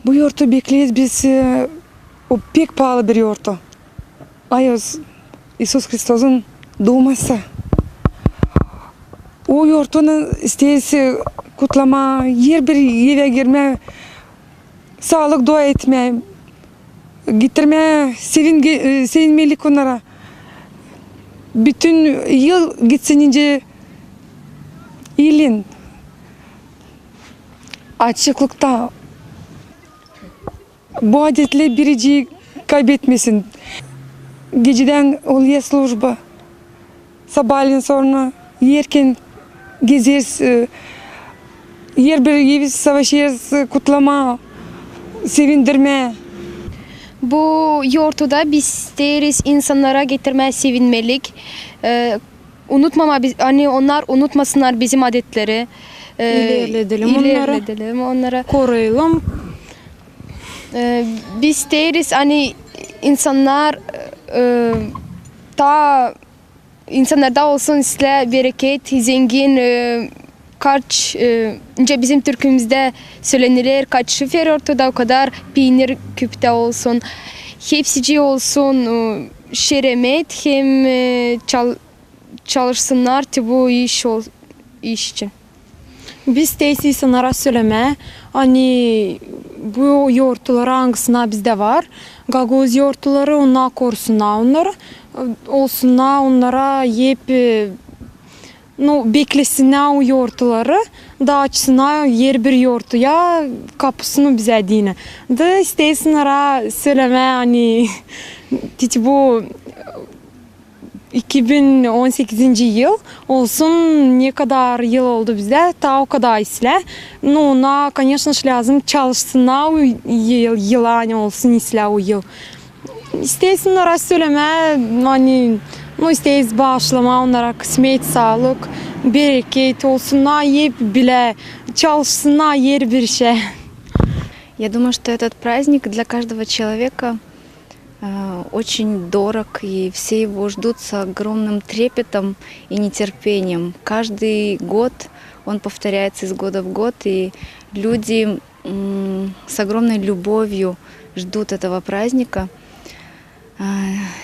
Bu yoğurtu bekleyiz biz. O pek pahalı bir yoğurtu. Ayos İsus Kristos'un doğması. O yoğurtunu isteyesi kutlama, yer bir eve girme, sağlık dua etme, getirme, sevinmelik onlara. Bütün yıl gitsin ince iyiliğin, açıklıkta. Bu adetle biriciyi kaybetmesin. Geceden oluyor slujba. Sabahleyin sonra yerken gezeriz. Yer bir evi savaşırız, kutlama, sevindirme. Bu yoğurtu da biz isteriz insanlara getirmeye sevinmelik. Hani onlar unutmasınlar bizim adetleri. İlerledelim onlara. Koruyalım. Biz isteriz hani insanlar insanlarda olsun isle bereket, zengin, kaç bizim Türk'ümüzde söylenilir kaç şoför ortada o kadar peynir küpte olsun hepsici olsun şeremet hem çalışsınlar bu iş için. Biz tesis insanlara söyleme. Hani bu yoğurtları hangisine bizde var. Gagoz yoğurtları onlar korusunlar onları. Olsunlar onlara yiyip beklesinler o yoğurtları. Da açsınlar yer bir yoğurtuya kapısını bize dine. Da istesinlere söyleme hani bu 2018 yıl olsun ne kadar yıl oldu bize ta o kadar isle. Ona конечно же lazım çalışsınlar o yıl hani olsun isle o yıl. İstesinler söyleme hani isteyiz bağışlama onlara kısmet sağlık bereket olsunlar yiyip bile çalışsınlar yer bir şey. Я думаю, что этот праздник для каждого человека очень дорог, и все его ждут с огромным трепетом и нетерпением. Каждый год он повторяется из года в год, и люди с огромной любовью ждут этого праздника,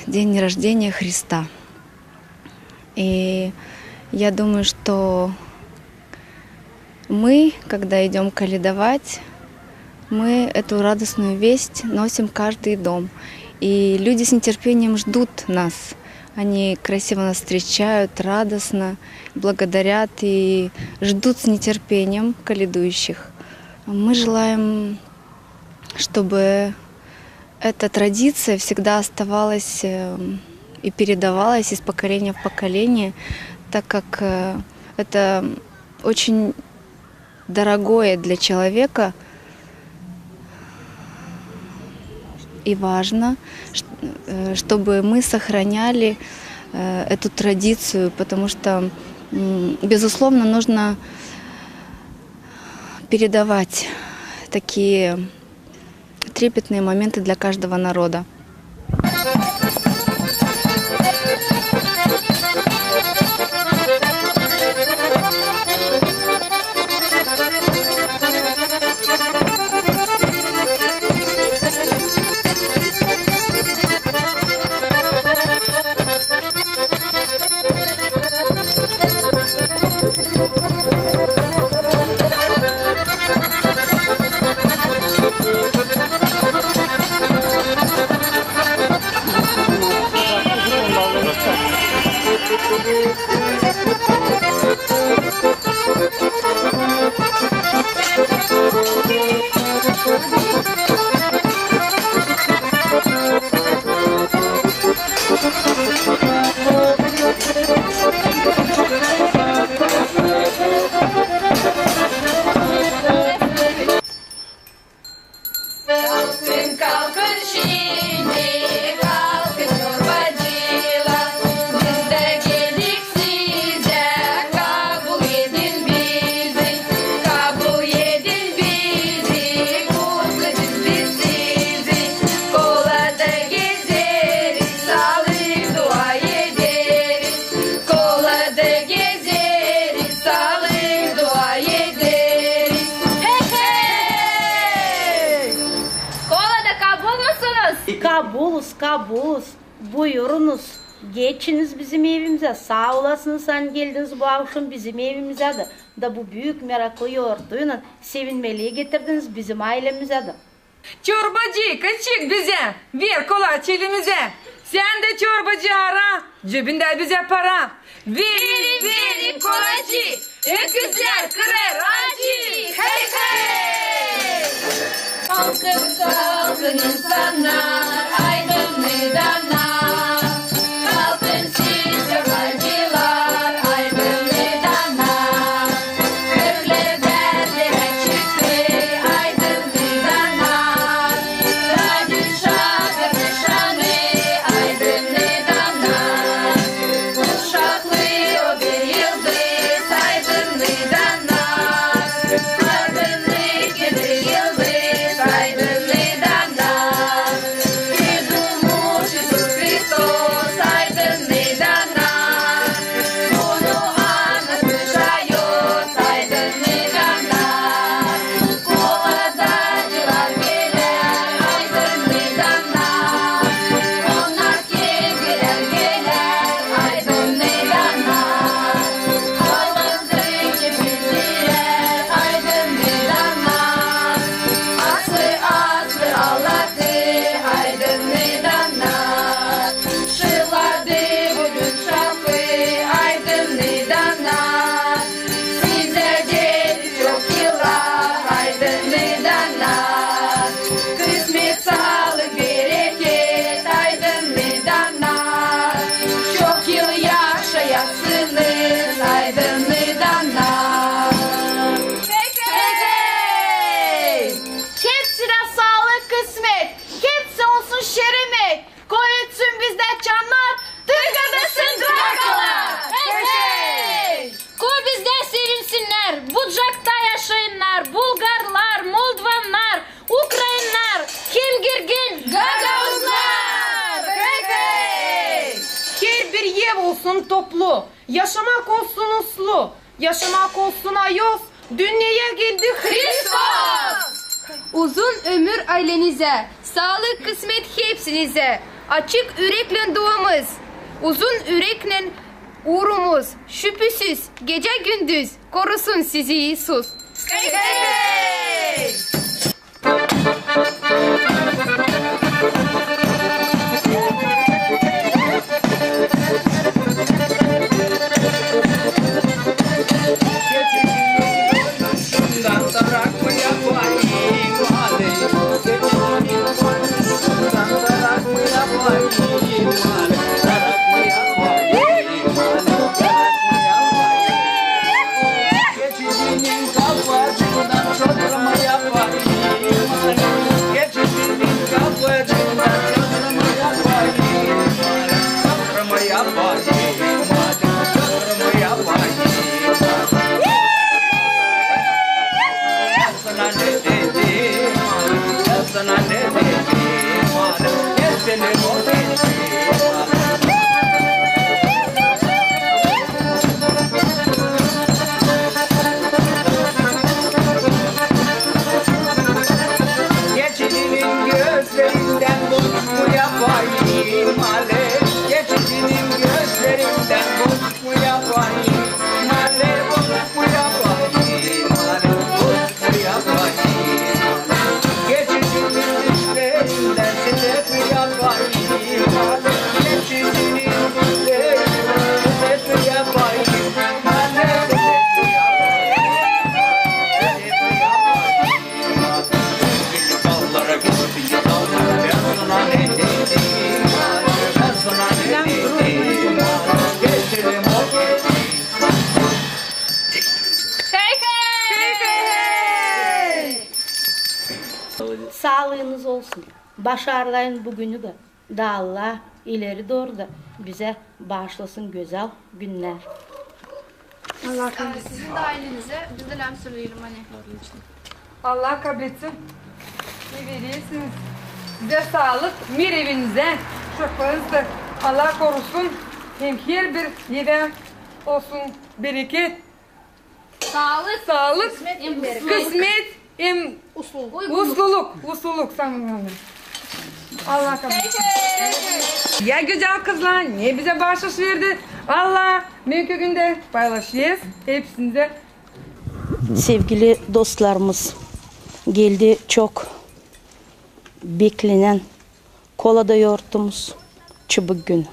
день рождения Христа. И я думаю, что мы, когда идем каледовать, мы эту радостную весть носим в каждый дом. И люди с нетерпением ждут нас. Они красиво нас встречают, радостно, благодарят и ждут с нетерпением каледующих. Мы желаем, чтобы эта традиция всегда оставалась и передавалась из поколения в поколение, так как это очень дорогое для человека и важно, чтобы мы сохраняли эту традицию, потому что, безусловно, нужно передавать такие трепетные моменты для каждого народа. Abuz, buyurunuz. Geçiniz bizim evimize. Sağ olasınız sen geldiniz bu akşam bizim evimize da bu büyük meraklı yoğurtuyla sevinmeliye getirdiniz bizim ailemize de. Çorbacı kaçık bize. Ver kolaç elimize. Sen de çorbacı ara. Cebinde bize para. Verin kolaçı. Öküzler kırar acı. Hey hey. Kalkın insanlar. Aydın meydanlar. Kalkın siz yabancılar. Aydın meydanlar. Kökler derdine çıktı. Aydın meydanlar. Radyo şarkı nişanı. Aydın meydanlar. Uşaklıyor bir yıldız. Aydın meydanlar. Aydınlık gibi yıldız. Aydın meydanlar. Kızılmış Isus Hristos. Aydın meydanlar. Bunu anlatacağız. Aydın meydanlar. Koladacılar gelir. Aydın meydanlar. Onlar kendiler gelir. Aydın meydanlar. Alındık bizlere. Aydın meydanlar. Aslı Allah'tır. Aydın meydanlar. Şıladı bugün şapkı. Aydın meydanlar. Size geldi çok yıllar. Aydın meydanlar. Kısmet sağlık bereket. Aydın meydanlar. Çok yıl yaşayasınız. Aydın meydanlar. Hey! Hepsine sağlık kısmet. Hepsi olsun şeremet. Koyutsun bizde çanlar. Tıkadasın drakalar. Hey hey! Koy bizde sevinsinler. Bucakta yaşayınlar. Bulgarlar, Moldvanlar, Ukraynalar, Kirgirgin, Gagavuzlar. Hey hey! Her bir ev olsun toplu, yaşamak olsun uslu, yaşamak olsun ayos, dünyaya geldi Hristos. Uzun ömür ailenize, sağlık kısmet hepsinize. Açık yürekle duamız, uzun yürekle uğrumuz. Şüphesiz gece gündüz korusun sizi İsus. Hey hey! Geçicinin gözlerinden boş mu yapayım ale? Geçicinin gözlerinden boş mu yapayım ale? Boş mu yapayım ale? Boş mu yapayım ale? Geçicinin dişlerinden sedef mi yapayım ale? Geçicinin dişlerinden sedef mi yapayım ale? Sedef mi yapayım? Sedef mi yapayım ale? Dallara gitti dallara ben sana ne dedim ben sana ne dedim geçelim o geçelim. Sağlığınız olsun. Başarılayın bugünü da Allah ileri doğru da bize bağışlasın güzel günler. Sizin de ailenize bizden hem söyleyelim hani. Allah kabul etsin. Ne veriyorsunuz? Size sağlık, mir evinize. Çocuklarınızı Allah korusun. Hem her bir yere olsun bereket. Sağlık, Sağlık, kısmet, kısmet, hem usul. usluluk. Usluluk. Sanırım. Allah kabul etsin. Ya güzel kızlar, niye bize bahşiş verdi? Allah, mümkün günde paylaşıyoruz hepsinize. Sevgili dostlarımız, geldi çok beklenen kolada yoğurttumuz çubuk günü.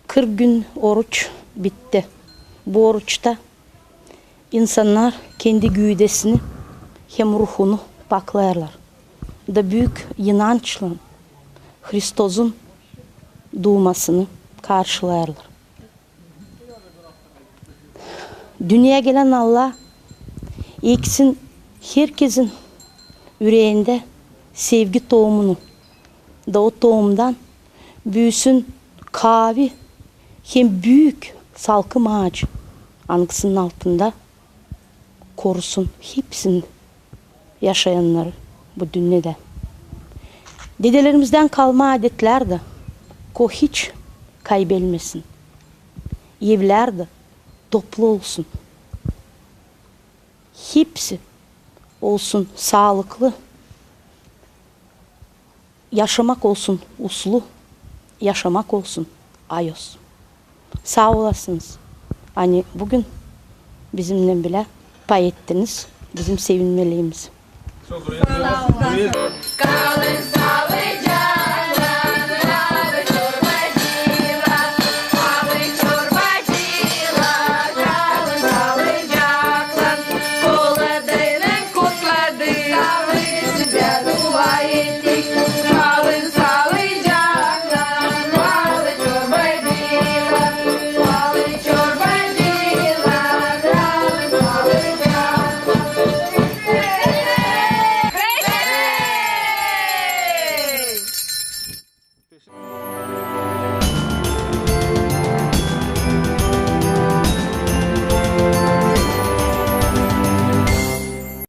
40 gün oruç bitti. Bu oruçta insanlar kendi güydesini hem ruhunu paklayarlar. Da büyük inançla Hristos'un doğmasını karşılayarlar. Dünyaya gelen Allah eksin herkesin yüreğinde sevgi tohumunu da o tohumdan büyüsün kavi hem büyük salkım ağacı anksının altında korusun hepsini yaşayanları bu dünyada. Dedelerimizden kalma adetler de hiç kaybetmesin. Evler de toplu olsun. Hepsi olsun sağlıklı. Yaşamak olsun uslu. Yaşamak olsun ayos. Sağ olasınız. Hani bugün bizimle bile pay ettiniz. Bizim sevinmeliyiz. Çok